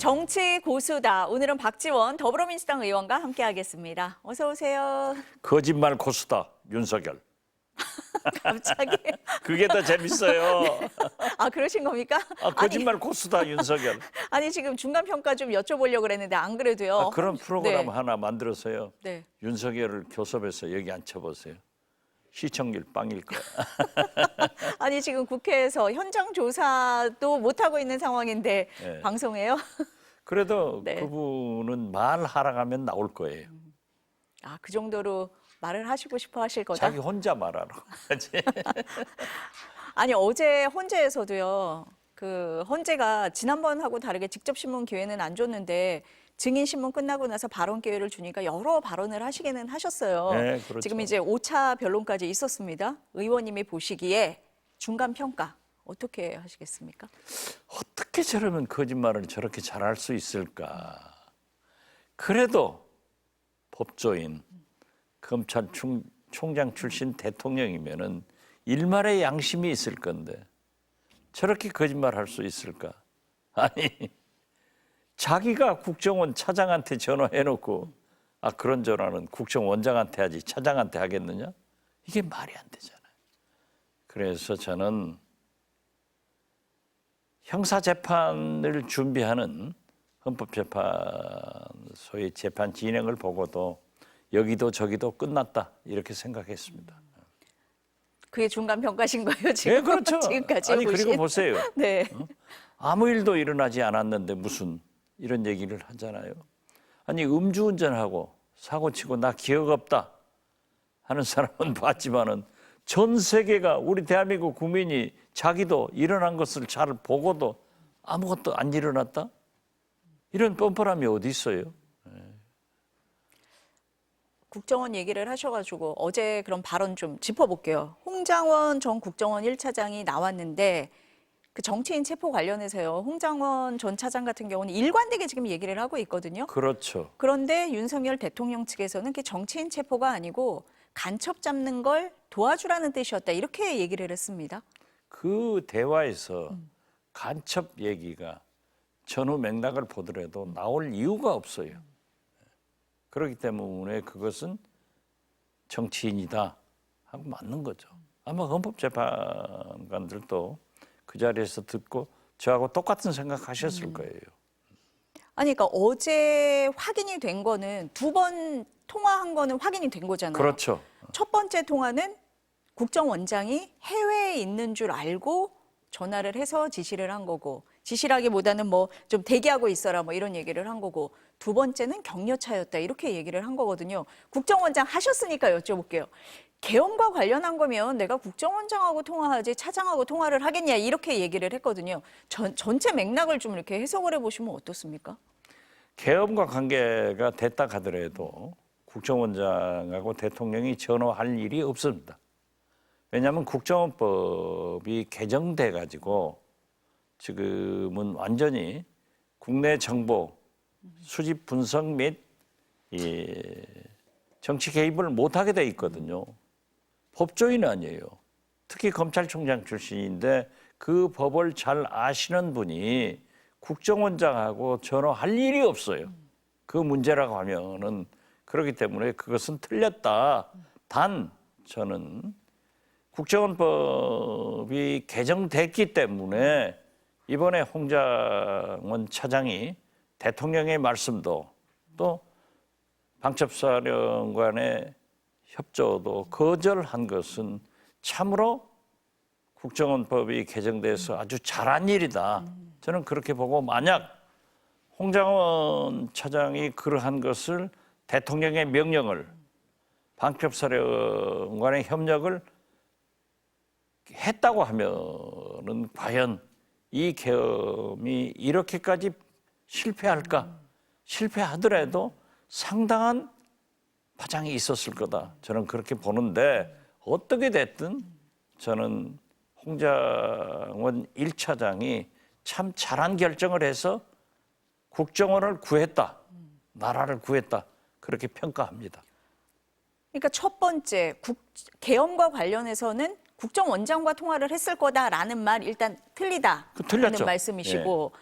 정치 고수다. 오늘은 박지원 더불어민주당 의원과 함께하겠습니다. 어서 오세요. 거짓말 고수다 윤석열. 갑자기. 그게 더 재밌어요. 아, 그러신 겁니까? 거짓말 고수다 윤석열. 아니, 지금 중간평가 좀 여쭤보려고 그랬는데 안 그래도요. 그런 프로그램 네. 하나 만들어서요. 네. 윤석열을 교섭해서 여기 앉혀보세요. 시청률 빵일 거야. 아니, 지금 국회에서 현장 조사도 못하고 있는 상황인데 네. 방송해요? 그래도 네. 그분은 말하라 하면 나올 거예요. 아, 그 정도로 말을 하시고 싶어 하실 거다? 자기 혼자 말하라고 하지. 아니, 어제 헌재에서도요. 그 헌재가 지난번하고 다르게 직접 신문 기회는 안 줬는데 증인 신문 끝나고 나서 발언 기회를 주니까 여러 발언을 하시기는 하셨어요. 네, 그렇죠. 지금 이제 5차 변론까지 있었습니다. 의원님이 보시기에 중간 평가 어떻게 하시겠습니까? 어떻게 저러면 거짓말을 저렇게 잘할 수 있을까? 그래도 법조인, 검찰총장 출신 대통령이면은 일말의 양심이 있을 건데 저렇게 거짓말할 수 있을까? 아니 자기가 국정원 차장한테 전화해놓고 그런 전화는 국정원장한테 하지 차장한테 하겠느냐? 이게 말이 안 되잖아요. 그래서 저는 형사재판을 준비하는 헌법재판소의 재판 진행을 보고도 여기도 저기도 끝났다 이렇게 생각했습니다. 그게 중간 평가신 거예요, 지금? 네, 그렇죠. 지금까지 아니 보신? 그리고 보세요. 네. 아무 일도 일어나지 않았는데 무슨 이런 얘기를 하잖아요. 아니 음주운전하고 사고치고 나 기억 없다 하는 사람은 봤지만은 전 세계가 우리 대한민국 국민이 자기도 일어난 것을 잘 보고도 아무것도 안 일어났다? 이런 뻔뻔함이 어디 있어요? 국정원 얘기를 하셔가지고 어제 그런 발언 좀 짚어볼게요. 홍장원 전 국정원 1차장이 나왔는데 그 정치인 체포 관련해서요. 홍장원 전 차장 같은 경우는 일관되게 지금 얘기를 하고 있거든요. 그렇죠. 그런데 윤석열 대통령 측에서는 그게 정치인 체포가 아니고 간첩 잡는 걸 도와주라는 뜻이었다. 이렇게 얘기를 했습니다. 그 대화에서 간첩 얘기가 전후 맥락을 보더라도 나올 이유가 없어요. 그렇기 때문에 그것은 정치인이다 하고 맞는 거죠. 아마 헌법재판관들도 그 자리에서 듣고 저하고 똑같은 생각하셨을 거예요. 아니, 그러니까 어제 확인이 된 거는 두 번 통화한 거는 확인이 된 거잖아요. 그렇죠. 첫 번째 통화는 국정원장이 해외에 있는 줄 알고 전화를 해서 지시를 한 거고, 지시라기보다는 뭐 좀 대기하고 있어라 뭐 이런 얘기를 한 거고, 두 번째는 격려차였다 이렇게 얘기를 한 거거든요. 국정원장 하셨으니까 여쭤볼게요. 계엄과 관련한 거면 내가 국정원장하고 통화하지 차장하고 통화를 하겠냐 이렇게 얘기를 했거든요. 전체 맥락을 좀 이렇게 해석을 해보시면 어떻습니까? 계엄과 관계가 됐다 하더라도 국정원장하고 대통령이 전화할 일이 없습니다. 왜냐하면 국정원법이 개정돼 가지고 지금은 완전히 국내 정보 수집 분석 및 정치 개입을 못하게 돼 있거든요. 법조인 아니에요. 특히 검찰총장 출신인데 그 법을 잘 아시는 분이 국정원장하고 전화할 일이 없어요. 그 문제라고 하면은 그렇기 때문에 그것은 틀렸다. 단 저는 국정원법이 개정됐기 때문에 이번에 홍장원 차장이 대통령의 말씀도 또 방첩사령관의 협조도 거절한 것은 참으로 국정원법이 개정돼서 아주 잘한 일이다. 저는 그렇게 보고 만약 홍장원 차장이 그러한 것을 대통령의 명령을 방첩사령관의 협력을 했다고 하면은 과연 이 계엄이 이렇게까지 실패할까? 실패하더라도 상당한 파장이 있었을 거다. 저는 그렇게 보는데 어떻게 됐든 저는 홍장원 1차장이 참 잘한 결정을 해서 국정원을 구했다. 나라를 구했다. 그렇게 평가합니다. 그러니까 첫 번째 계엄과 관련해서는 국정원장과 통화를 했을 거다라는 말 일단 틀리다라는 틀렸죠. 말씀이시고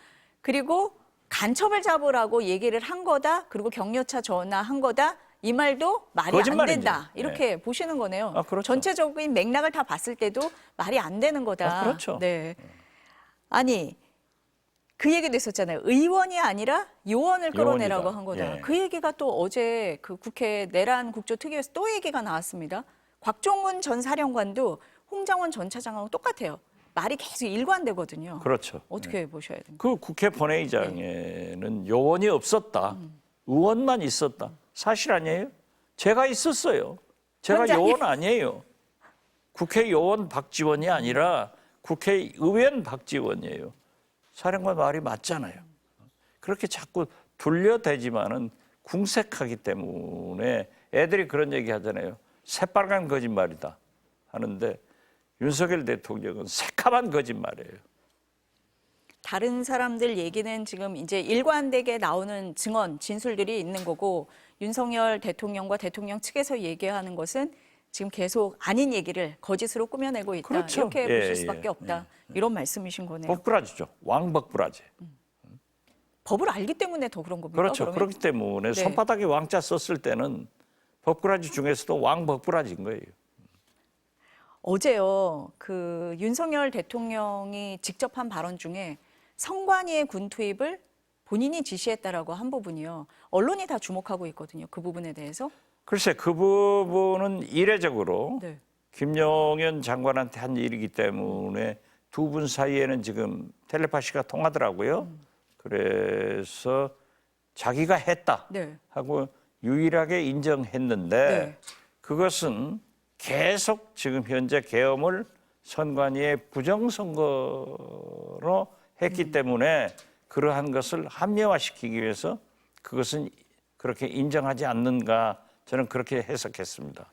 그리고 간첩을 잡으라고 얘기를 한 거다. 그리고 격려차 전화한 거다. 이 말도 말이 안 거짓말이지. 된다. 이렇게 보시는 거네요. 아, 그렇죠. 전체적인 맥락을 다 봤을 때도 말이 안 되는 거다. 아, 그렇죠. 네. 아니 그 얘기도 있었잖아요. 의원이 아니라 요원을 끌어내라고 요원이다. 한 거다. 예. 그 얘기가 또 어제 그 국회 내란 국조특위에서 또 얘기가 나왔습니다. 곽종훈 전 사령관도 홍장원 전 차장하고 똑같아요. 말이 계속 일관되거든요. 그렇죠. 어떻게 보셔야 됩니까? 그 국회 본회의장에는 요원이 없었다. 의원만 있었다. 사실 아니에요? 제가 있었어요. 제가 원장님. 요원 아니에요. 국회의원 박지원이 아니라 국회의원 박지원이에요. 사령관 말이 맞잖아요. 그렇게 자꾸 둘려대지만은 궁색하기 때문에 애들이 그런 얘기 하잖아요. 새빨간 거짓말이다 하는데 윤석열 대통령은 새카만 거짓말이에요. 다른 사람들 얘기는 지금 이제 일관되게 나오는 증언, 진술들이 있는 거고 윤석열 대통령과 대통령 측에서 얘기하는 것은 지금 계속 아닌 얘기를 거짓으로 꾸며내고 있다. 그렇죠. 이렇게 예, 보실 수밖에 예, 없다. 이런 말씀이신 거네요. 법꾸라지죠. 왕법꾸라지. 법을 알기 때문에 더 그런 겁니까? 그렇죠. 그러면? 그렇기 때문에 네. 손바닥에 왕자 썼을 때는 법꾸라지 중에서도 왕법꾸라지인 거예요. 어제요. 그 윤석열 대통령이 직접 한 발언 중에 성관이의 군 투입을 본인이 지시했다라고 한 부분이요. 언론이 다 주목하고 있거든요. 그 부분에 대해서. 글쎄 그 부분은 이례적으로 네. 김용현 장관한테 한 일이기 때문에 두 분 사이에는 지금 텔레파시가 통하더라고요. 그래서 자기가 했다 네. 하고 유일하게 인정했는데 네. 그것은 계속 지금 현재 계엄을 선관위의 부정선거로 했기 때문에 그러한 것을 합리화시키기 위해서 그것은 그렇게 인정하지 않는가 저는 그렇게 해석했습니다.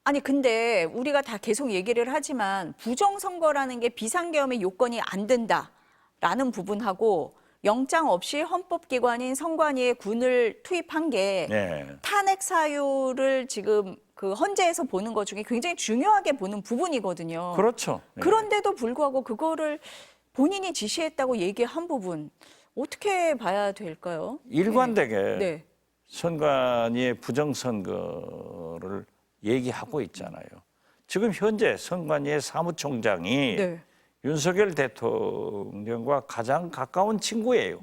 아니 근데 우리가 다 계속 얘기를 하지만 부정선거라는 게 비상계엄의 요건이 안 된다라는 부분하고 영장 없이 헌법기관인 선관위에 군을 투입한 게 네. 탄핵 사유를 지금 그 헌재에서 보는 것 중에 굉장히 중요하게 보는 부분이거든요. 그렇죠. 네. 그런데도 불구하고 그거를 본인이 지시했다고 얘기한 부분 어떻게 봐야 될까요? 일관되게 네. 선관위의 부정선거를 얘기하고 있잖아요. 지금 현재 선관위의 사무총장이 네. 윤석열 대통령과 가장 가까운 친구예요.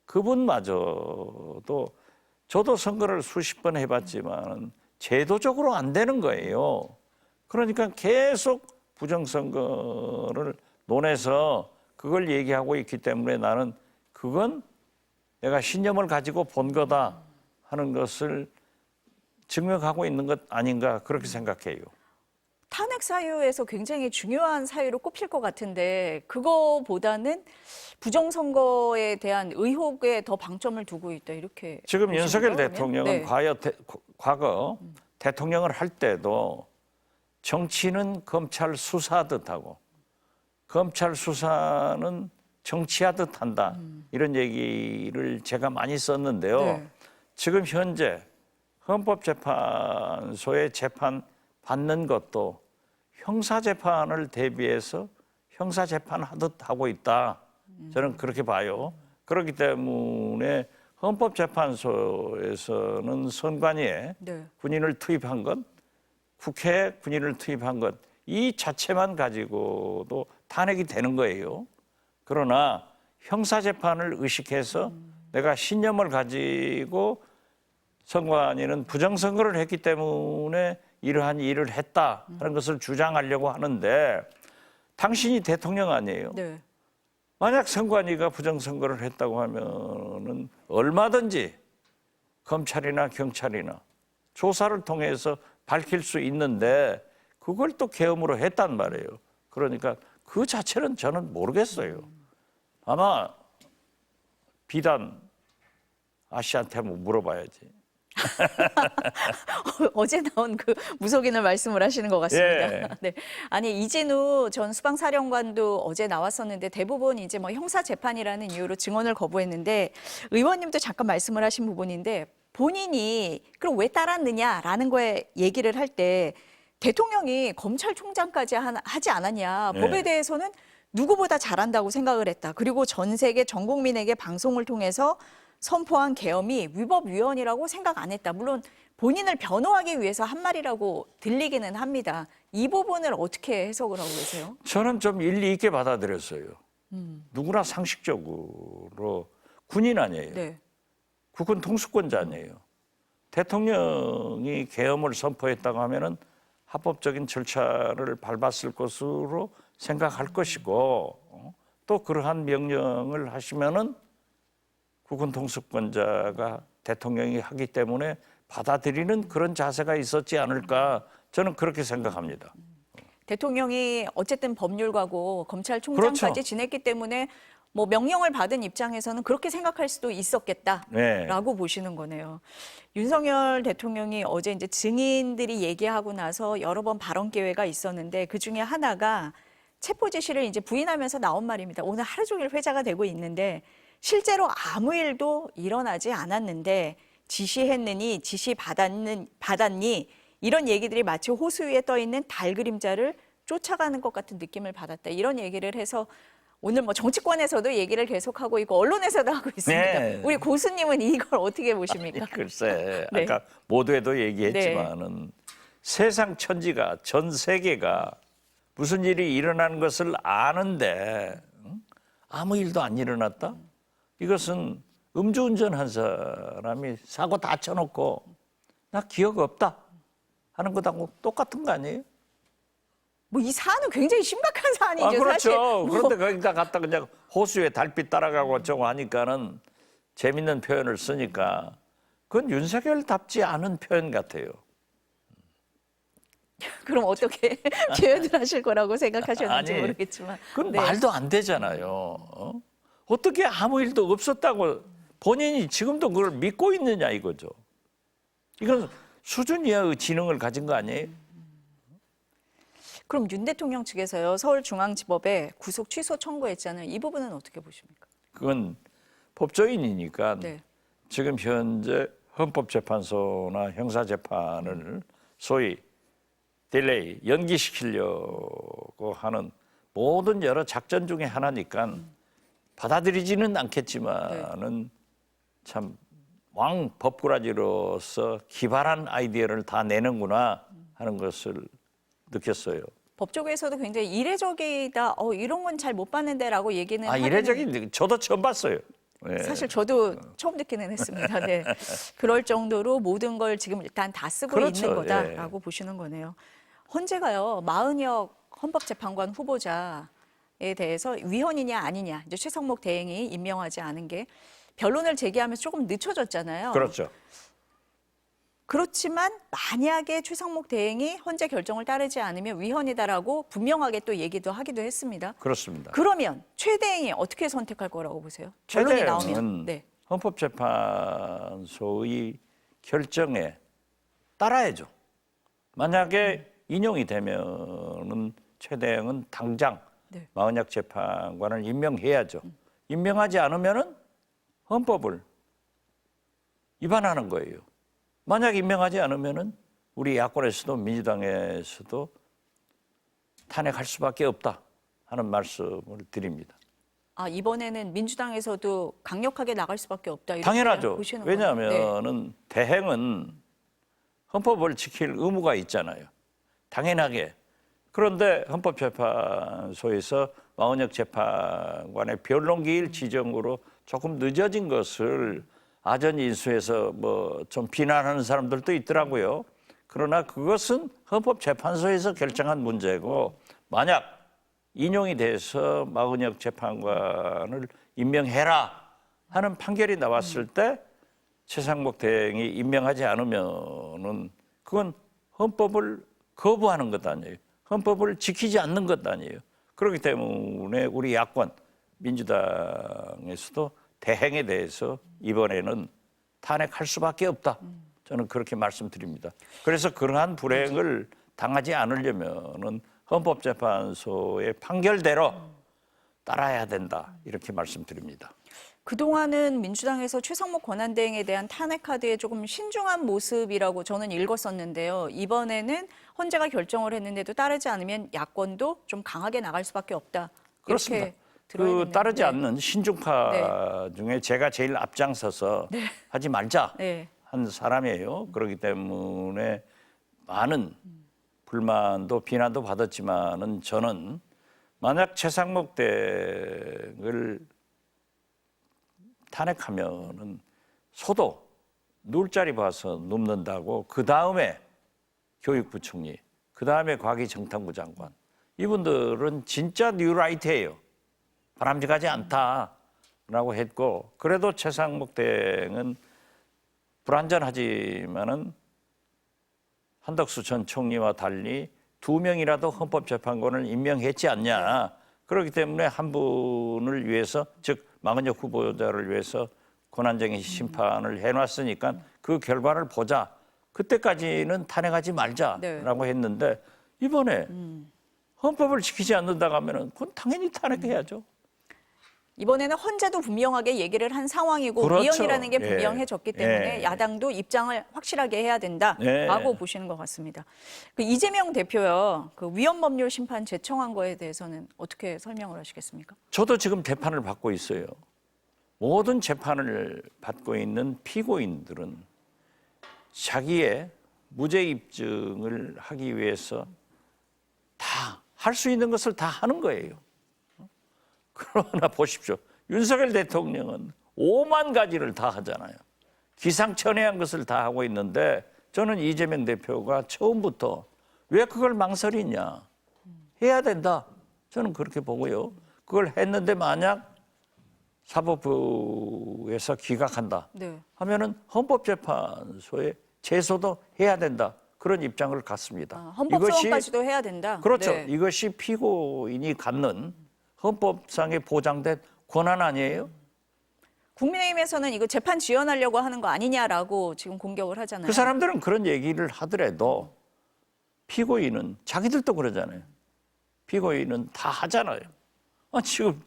그분마저도 저도 선거를 수십 번 해봤지만 제도적으로 안 되는 거예요. 그러니까 계속 부정선거를 논해서 그걸 얘기하고 있기 때문에 나는 그건 내가 신념을 가지고 본 거다 하는 것을 증명하고 있는 것 아닌가 그렇게 생각해요. 탄핵 사유에서 굉장히 중요한 사유로 꼽힐 것 같은데 그거보다는 부정선거에 대한 의혹에 더 방점을 두고 있다 이렇게 지금 보십니까, 윤석열 그러면? 대통령은 네. 과거 대통령을 할 때도 정치는 검찰 수사하듯 하고 검찰 수사는 정치하듯 한다 이런 얘기를 제가 많이 썼는데요. 네. 지금 현재 헌법재판소에 재판 받는 것도 형사재판을 대비해서 형사재판하듯 하고 있다. 저는 그렇게 봐요. 그렇기 때문에 헌법재판소에서는 선관위에 네. 군인을 투입한 것, 국회에 군인을 투입한 것, 이 자체만 가지고도 탄핵이 되는 거예요. 그러나 형사재판을 의식해서 내가 신념을 가지고 선관위는 부정선거를 했기 때문에 이러한 일을 했다 하는 것을 주장하려고 하는데 당신이 대통령 아니에요. 네. 만약 선관위가 부정선거를 했다고 하면은 얼마든지 검찰이나 경찰이나 조사를 통해서 밝힐 수 있는데 그걸 또 계엄으로 했단 말이에요. 그러니까 그 자체는 저는 모르겠어요. 아마 비단 아씨한테 한번 물어봐야지. 어제 나온 그 무속인을 말씀을 하시는 것 같습니다. 예. 네. 아니 이진우 전 수방사령관도 어제 나왔었는데 대부분 이제 뭐 형사 재판이라는 이유로 증언을 거부했는데 의원님도 잠깐 말씀을 하신 부분인데 본인이 그럼 왜 따랐느냐라는 거에 얘기를 할 때 대통령이 검찰총장까지 하지 않았냐. 네. 법에 대해서는 누구보다 잘한다고 생각을 했다. 그리고 전 세계 전 국민에게 방송을 통해서 선포한 계엄이 위법위헌이라고 생각 안 했다. 물론 본인을 변호하기 위해서 한 말이라고 들리기는 합니다. 이 부분을 어떻게 해석을 하고 계세요? 저는 좀 일리 있게 받아들였어요. 누구나 상식적으로 군인 아니에요. 네. 국군 통수권자 아니에요. 대통령이 계엄을 선포했다고 하면은 합법적인 절차를 밟았을 것으로 생각할 것이고 또 그러한 명령을 하시면은 국군 통수권자가 대통령이 하기 때문에 받아들이는 그런 자세가 있었지 않을까 저는 그렇게 생각합니다. 대통령이 어쨌든 법률가고 검찰총장까지 그렇죠. 지냈기 때문에 뭐 명령을 받은 입장에서는 그렇게 생각할 수도 있었겠다라고 네. 보시는 거네요. 윤석열 대통령이 어제 이제 증인들이 얘기하고 나서 여러 번 발언 기회가 있었는데 그 중에 하나가 체포 지시를 이제 부인하면서 나온 말입니다. 오늘 하루 종일 회자가 되고 있는데 실제로 아무 일도 일어나지 않았는데 지시했느니 지시 받았니 이런 얘기들이 마치 호수 위에 떠 있는 달 그림자를 쫓아가는 것 같은 느낌을 받았다. 이런 얘기를 해서 오늘 뭐 정치권에서도 얘기를 계속하고 있고 언론에서도 하고 있습니다. 네. 우리 고수님은 이걸 어떻게 보십니까? 글쎄, 네. 아까 모두에도 얘기했지만은 세상 천지가 전 세계가 무슨 일이 일어나는 것을 아는데 아무 일도 안 일어났다? 이것은 음주운전한 사람이 사고 다 쳐놓고 나 기억 없다 하는 것하고 똑같은 거 아니에요? 뭐 이 사안은 굉장히 심각한 사안이죠. 그렇죠. 사실. 뭐 그런데 거기다 갖다 그냥 호수에 달빛 따라가고 어쩌고 하니까는 재밌는 표현을 쓰니까 그건 윤석열답지 않은 표현 같아요. 그럼 어떻게 표현을 하실 거라고 생각하셨는지 아니, 모르겠지만. 그건 네. 말도 안 되잖아요. 어떻게 아무 일도 없었다고 본인이 지금도 그걸 믿고 있느냐 이거죠. 이건 수준 이하의 지능을 가진 거 아니에요? 그럼 윤 대통령 측에서요 서울중앙지법에 구속 취소 청구했잖아요. 이 부분은 어떻게 보십니까? 그건 법조인이니까 네. 지금 현재 헌법재판소나 형사재판을 소위 딜레이, 연기시키려고 하는 모든 여러 작전 중에 하나니까 받아들이지는 않겠지만은 참 왕 법꾸라지로서 기발한 아이디어를 다 내는구나 하는 것을 느꼈어요. 법조계에서도 굉장히 이례적이다. 이런 건 잘 못 봤는데라고 얘기는 하기는 이례적인 저도 처음 봤어요. 예. 사실 저도 처음 듣기는 했습니다. 네. 그럴 정도로 모든 걸 지금 일단 다 쓰고 그렇죠. 있는 거다라고 보시는 거네요. 헌재가요 마은혁 헌법재판관 후보자에 대해서 위헌이냐 아니냐 이제 최성목 대행이 임명하지 않은 게 변론을 제기하면서 조금 늦춰졌잖아요. 그렇죠. 그렇지만 만약에 최성목 대행이 헌재 결정을 따르지 않으면 위헌이다라고 분명하게 또 얘기도 하기도 했습니다. 그렇습니다. 그러면 최 대행이 어떻게 선택할 거라고 보세요? 결론이 나오면. 네. 헌법재판소의 결정에 따라야죠. 만약에 인용이 되면은 최 대행은 당장 네. 마은혁 재판관을 임명해야죠. 임명하지 않으면은 헌법을 위반하는 거예요. 만약 임명하지 않으면은 우리 야권에서도 민주당에서도 탄핵할 수밖에 없다 하는 말씀을 드립니다. 이번에는 민주당에서도 강력하게 나갈 수밖에 없다. 이렇게 당연하죠. 보시는 거예요. 네. 왜냐하면은 대행은 헌법을 지킬 의무가 있잖아요. 당연하게. 그런데 헌법재판소에서 마은혁 재판관의 변론기일 지정으로 조금 늦어진 것을 아전 인수해서 뭐 좀 비난하는 사람들도 있더라고요. 그러나 그것은 헌법재판소에서 결정한 문제고 만약 인용이 돼서 마은혁 재판관을 임명해라 하는 판결이 나왔을 때 최상목 대행이 임명하지 않으면은 그건 헌법을 거부하는 것 아니에요. 헌법을 지키지 않는 것 아니에요. 그렇기 때문에 우리 야권 민주당에서도 대행에 대해서 이번에는 탄핵할 수밖에 없다. 저는 그렇게 말씀드립니다. 그래서 그러한 불행을 당하지 않으려면은 헌법재판소의 판결대로 따라야 된다. 이렇게 말씀드립니다. 그동안은 민주당에서 최성목 권한대행에 대한 탄핵 카드에 조금 신중한 모습이라고 저는 읽었었는데요. 이번에는 헌재가 결정을 했는데도 따르지 않으면 야권도 좀 강하게 나갈 수밖에 없다. 그렇습니다. 이렇게 들어야겠네요. 따르지 네. 않는 신중파 중에 제가 제일 앞장서서 하지 말자 네. 한 사람이에요. 그렇기 때문에 많은 불만도 비난도 받았지만은 저는 만약 최상목 댁을 탄핵하면은 소도 누울 자리 봐서 눕는다고 그 다음에 교육부총리, 그 다음에 과기정통부 장관 이분들은 진짜 뉴라이트예요. 바람직하지 않다라고 했고 그래도 최상목 댁은 불완전하지만은 한덕수 전 총리와 달리 2명이라도 헌법재판관을 임명했지 않냐. 그렇기 때문에 한 분을 위해서 즉 마근혁 후보자를 위해서 권한쟁의 심판을 해놨으니까 그 결과를 보자. 그때까지는 탄핵하지 말자라고 했는데 이번에 헌법을 지키지 않는다고 하면은 그건 당연히 탄핵해야죠. 이번에는 헌재도 분명하게 얘기를 한 상황이고 그렇죠. 위헌이라는 게 예. 분명해졌기 때문에 예. 야당도 입장을 확실하게 해야 된다라고 예. 보시는 것 같습니다. 그 이재명 대표요, 그 위헌법률 심판 제청한 거에 대해서는 어떻게 설명을 하시겠습니까? 저도 지금 재판을 받고 있어요. 모든 재판을 받고 있는 피고인들은 자기의 무죄 입증을 하기 위해서 다 할 수 있는 것을 다 하는 거예요. 그러나 보십시오. 윤석열 대통령은 5만 가지를 다 하잖아요. 기상천외한 것을 다 하고 있는데 저는 이재명 대표가 처음부터 왜 그걸 망설이냐. 해야 된다. 저는 그렇게 보고요. 그걸 했는데 만약 사법부에서 기각한다 네. 하면은 헌법재판소에 제소도 해야 된다. 그런 입장을 갖습니다. 헌법소원까지도 해야 된다. 그렇죠. 네. 이것이 피고인이 갖는 헌법상에 보장된 권한 아니에요? 국민의힘에서는 이거 재판 지연하려고 하는 거 아니냐라고 지금 공격을 하잖아요. 그 사람들은 그런 얘기를 하더라도 피고인은 자기들도 그러잖아요. 피고인은 다 하잖아요. 지금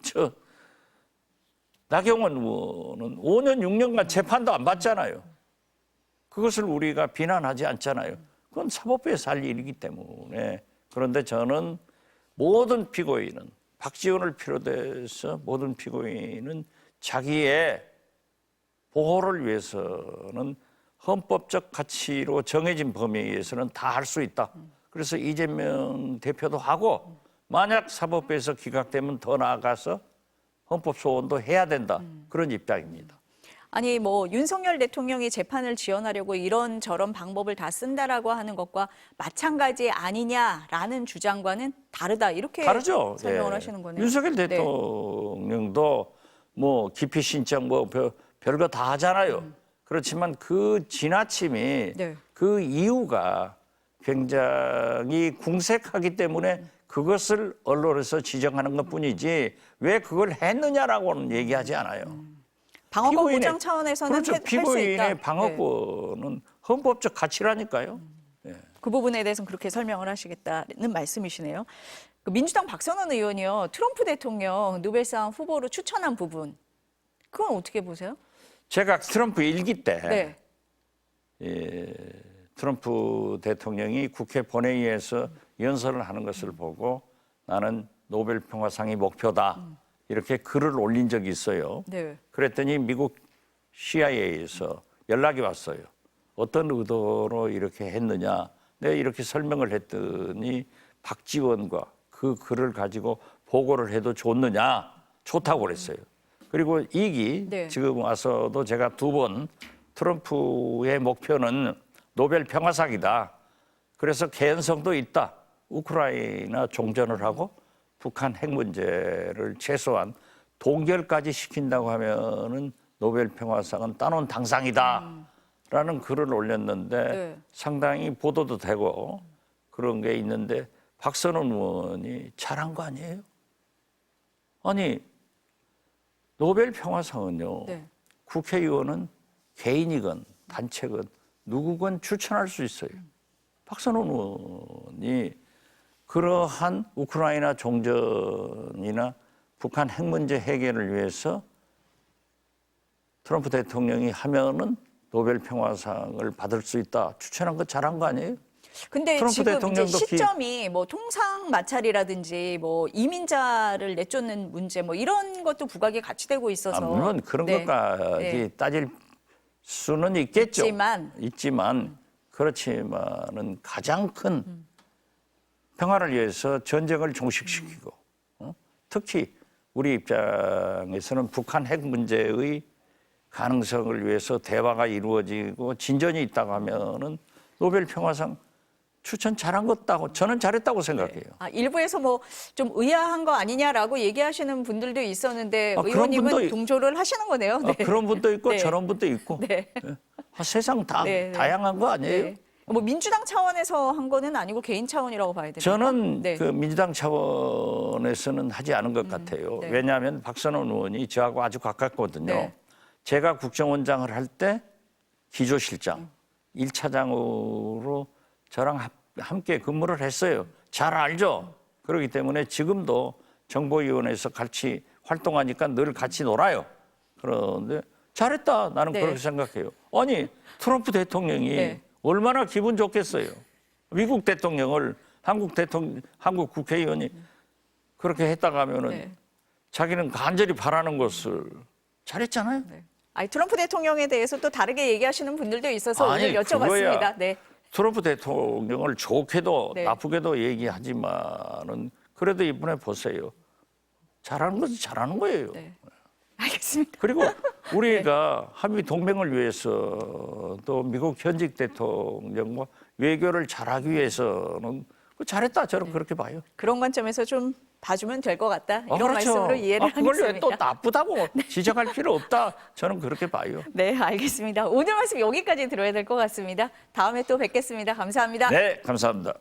나경원 의원은 5년, 6년간 재판도 안 받잖아요. 그것을 우리가 비난하지 않잖아요. 그건 사법부에서 할 일이기 때문에. 그런데 저는 모든 피고인은 박지원을 비롯해서 모든 피고인은 자기의 보호를 위해서는 헌법적 가치로 정해진 범위에 의해서는 다 할 수 있다. 그래서 이재명 대표도 하고 만약 사법부에서 기각되면 더 나아가서 헌법 소원도 해야 된다. 그런 입장입니다. 아니 뭐 윤석열 대통령이 재판을 지연하려고 이런저런 방법을 다 쓴다라고 하는 것과 마찬가지 아니냐라는 주장과는 다르다 이렇게 다르죠. 설명을 예. 하시는 거네요. 윤석열 네. 대통령도 뭐 기피 신청 뭐 별거 다 하잖아요. 그렇지만 그 지나침이 네. 그 이유가 굉장히 궁색하기 때문에 그것을 언론에서 지적하는 것뿐이지 왜 그걸 했느냐라고는 얘기하지 않아요. 방어권 보장 차원에서는 그렇죠. 할 수 있다. 피고인의 방어권은 헌법적 가치라니까요. 그 부분에 대해서는 그렇게 설명을 하시겠다는 말씀이시네요. 그 민주당 박선원 의원이요. 트럼프 대통령 노벨상 후보로 추천한 부분. 그건 어떻게 보세요? 제가 트럼프 일기 때 네. 트럼프 대통령이 국회 본회의에서 연설을 하는 것을 보고 나는 노벨 평화상이 목표다. 이렇게 글을 올린 적이 있어요. 네. 그랬더니 미국 CIA에서 연락이 왔어요. 어떤 의도로 이렇게 했느냐. 내가 이렇게 설명을 했더니 박지원과 그 글을 가지고 보고를 해도 좋느냐. 좋다고 그랬어요. 그리고 이기 네. 지금 와서도 제가 2번 트럼프의 목표는 노벨 평화상이다. 그래서 개연성도 있다. 우크라이나 종전을 하고 북한 핵 문제를 최소한 동결까지 시킨다고 하면은 노벨 평화상은 따놓은 당상이다라는 글을 올렸는데 네. 상당히 보도도 되고 그런 게 있는데 박선원 의원이 잘한 거 아니에요? 아니 노벨 평화상은요. 네. 국회의원은 개인이건 단체건 누구건 추천할 수 있어요. 박선원 의원이 그러한 우크라이나 종전이나 북한 핵 문제 해결을 위해서 트럼프 대통령이 하면은 노벨 평화상을 받을 수 있다. 추천한 거 잘한 거 아니에요? 근데 트럼프 지금 이제 대통령도 시점이 뭐 통상 마찰이라든지 뭐 이민자를 내쫓는 문제 뭐 이런 것도 부각이 같이 되고 있어서 물론 그런 네. 것까지 네. 따질 수는 있겠죠. 있지만 그렇지만은 가장 큰 평화를 위해서 전쟁을 종식시키고 특히 우리 입장에서는 북한 핵 문제의 가능성을 위해서 대화가 이루어지고 진전이 있다고 하면은 노벨 평화상 추천 잘한 것다고 저는 잘했다고 생각해요. 일부에서 뭐 좀 의아한 거 아니냐라고 얘기하시는 분들도 있었는데 그런 의원님은 분도 동조를 하시는 거네요. 네. 그런 분도 있고 네. 저런 분도 있고 네. 세상 다 네, 네. 다양한 거 아니에요? 네. 뭐 민주당 차원에서 한 거는 아니고 개인 차원이라고 봐야 됩니까? 저는 네. 그 민주당 차원에서는 하지 않은 것 같아요. 네. 왜냐하면 박선원 의원이 저하고 아주 가깝거든요. 네. 제가 국정원장을 할 때 기조실장 1차장으로 저랑 함께 근무를 했어요. 잘 알죠? 그렇기 때문에 지금도 정보위원회에서 같이 활동하니까 늘 같이 놀아요. 그런데 잘했다. 나는 네. 그렇게 생각해요. 아니 트럼프 대통령이 네. 얼마나 기분 좋겠어요. 미국 대통령을 한국 국회의원이 그렇게 했다가 하면은 네. 자기는 간절히 바라는 것을 잘했잖아요. 네. 아니, 트럼프 대통령에 대해서 또 다르게 얘기하시는 분들도 있어서 아니, 오늘 여쭤봤습니다. 그거야. 네. 트럼프 대통령을 좋게도 네. 나쁘게도 얘기하지만은 그래도 이번에 보세요. 잘하는 것은 잘하는 거예요. 네. 알겠습니다. 그리고 우리가 한미 동맹을 위해서 또 미국 현직 대통령과 외교를 잘하기 위해서는 잘했다 저는 그렇게 봐요. 그런 관점에서 좀 봐주면 될 것 같다. 이런 그렇죠. 말씀으로 이해를 그걸 왜 하겠습니다. 또 나쁘다고 지적할 필요 없다. 저는 그렇게 봐요. 네, 알겠습니다. 오늘 말씀 여기까지 들어야 될 것 같습니다. 다음에 또 뵙겠습니다. 감사합니다. 네, 감사합니다.